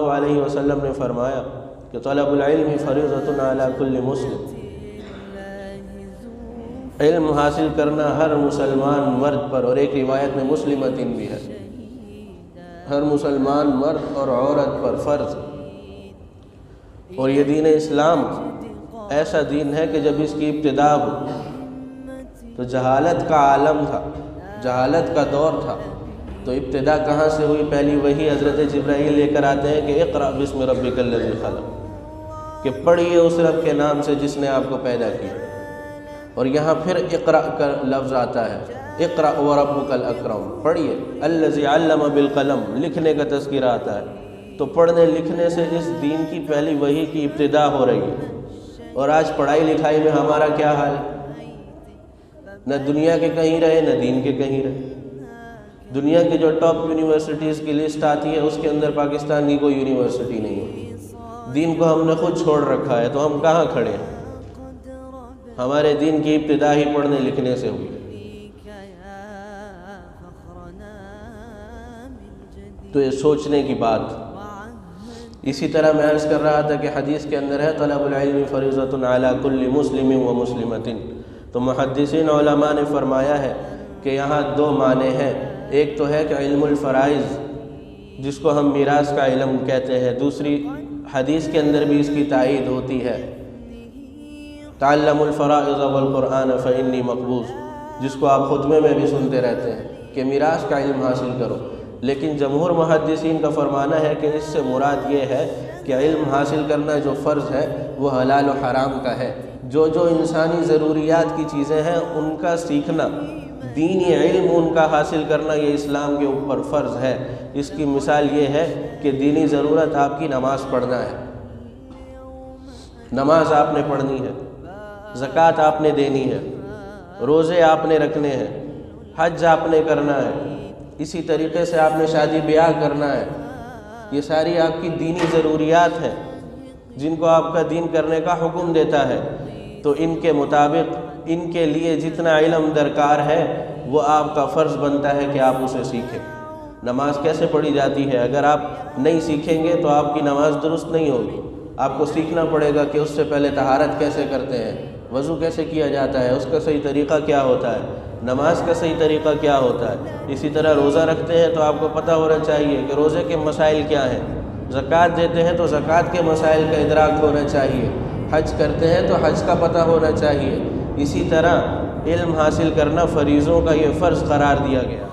اللہ علیہ وسلم نے فرمایا کہ طلب العلم فریضۃ علی کل مسلم، علم حاصل کرنا ہر مسلمان مرد پر، اور ایک روایت میں مسلمتن بھی ہے، ہر مسلمان مرد اور عورت پر فرض۔ اور یہ دین اسلام ایسا دین ہے کہ جب اس کی ابتدا ہوئی تو جہالت کا عالم تھا، جہالت کا دور تھا، تو ابتدا کہاں سے ہوئی؟ پہلی وہی حضرت جبرائیل لے کر آتے ہیں کہ اقرأ بسم ربک الذی خلق، کہ پڑھیے اس رب کے نام سے جس نے آپ کو پیدا کیا۔ اور یہاں پھر اقرأ کا لفظ آتا ہے، اقرأ وربک الاکرم، پڑھیے، الذی علم بالقلم، لکھنے کا تذکرہ آتا ہے۔ تو پڑھنے لکھنے سے اس دین کی پہلی وحی کی ابتدا ہو رہی ہے۔ اور آج پڑھائی لکھائی میں ہمارا کیا حال ہے؟ نہ دنیا کے کہیں رہے نہ دین کے کہیں رہے۔ دنیا کی جو ٹاپ یونیورسٹیز کی لسٹ آتی ہے اس کے اندر پاکستان کی کوئی یونیورسٹی نہیں ہے۔ دین کو ہم نے خود چھوڑ رکھا ہے، تو ہم کہاں کھڑے ہیں؟ ہمارے دین کی ابتدا ہی پڑھنے لکھنے سے ہوئی۔ تو یہ سوچنے کی بات۔ اسی طرح میں عرض کر رہا تھا کہ حدیث کے اندر ہے طلب العلم فریضۃ علی کل مسلم و مسلمۃ، تو محدثین علماء نے فرمایا ہے کہ یہاں دو معنی ہیں، ایک تو ہے کہ علم الفرائض جس کو ہم میراث کا علم کہتے ہیں، دوسری حدیث کے اندر بھی اس کی تائید ہوتی ہے، تعلم الفرائض والقرآن فإنی مقبوض، جس کو آپ خطبے میں بھی سنتے رہتے ہیں کہ میراث کا علم حاصل کرو۔ لیکن جمہور محدثین کا فرمانا ہے کہ اس سے مراد یہ ہے کہ علم حاصل کرنا جو فرض ہے وہ حلال و حرام کا ہے، جو انسانی ضروریات کی چیزیں ہیں ان کا سیکھنا، دینی علم ان کا حاصل کرنا، یہ اسلام کے اوپر فرض ہے۔ اس کی مثال یہ ہے کہ دینی ضرورت آپ کی نماز پڑھنا ہے، نماز آپ نے پڑھنی ہے، زکوٰۃ آپ نے دینی ہے، روزے آپ نے رکھنے ہیں، حج آپ نے کرنا ہے، اسی طریقے سے آپ نے شادی بیاہ کرنا ہے۔ یہ ساری آپ کی دینی ضروریات ہیں جن کو آپ کا دین کرنے کا حکم دیتا ہے، تو ان کے مطابق ان کے لیے جتنا علم درکار ہے وہ آپ کا فرض بنتا ہے کہ آپ اسے سیکھیں۔ نماز کیسے پڑھی جاتی ہے؟ اگر آپ نہیں سیکھیں گے تو آپ کی نماز درست نہیں ہوگی۔ آپ کو سیکھنا پڑے گا کہ اس سے پہلے طہارت کیسے کرتے ہیں، وضو کیسے کیا جاتا ہے، اس کا صحیح طریقہ کیا ہوتا ہے، نماز کا صحیح طریقہ کیا ہوتا ہے۔ اسی طرح روزہ رکھتے ہیں تو آپ کو پتہ ہونا چاہیے کہ روزے کے مسائل کیا ہیں، زکوٰۃ دیتے ہیں تو زکوٰۃ کے مسائل کا ادراک ہونا چاہیے، حج کرتے ہیں تو حج کا پتہ ہونا چاہیے۔ اسی طرح علم حاصل کرنا فریضوں کا یہ فرض قرار دیا گیا۔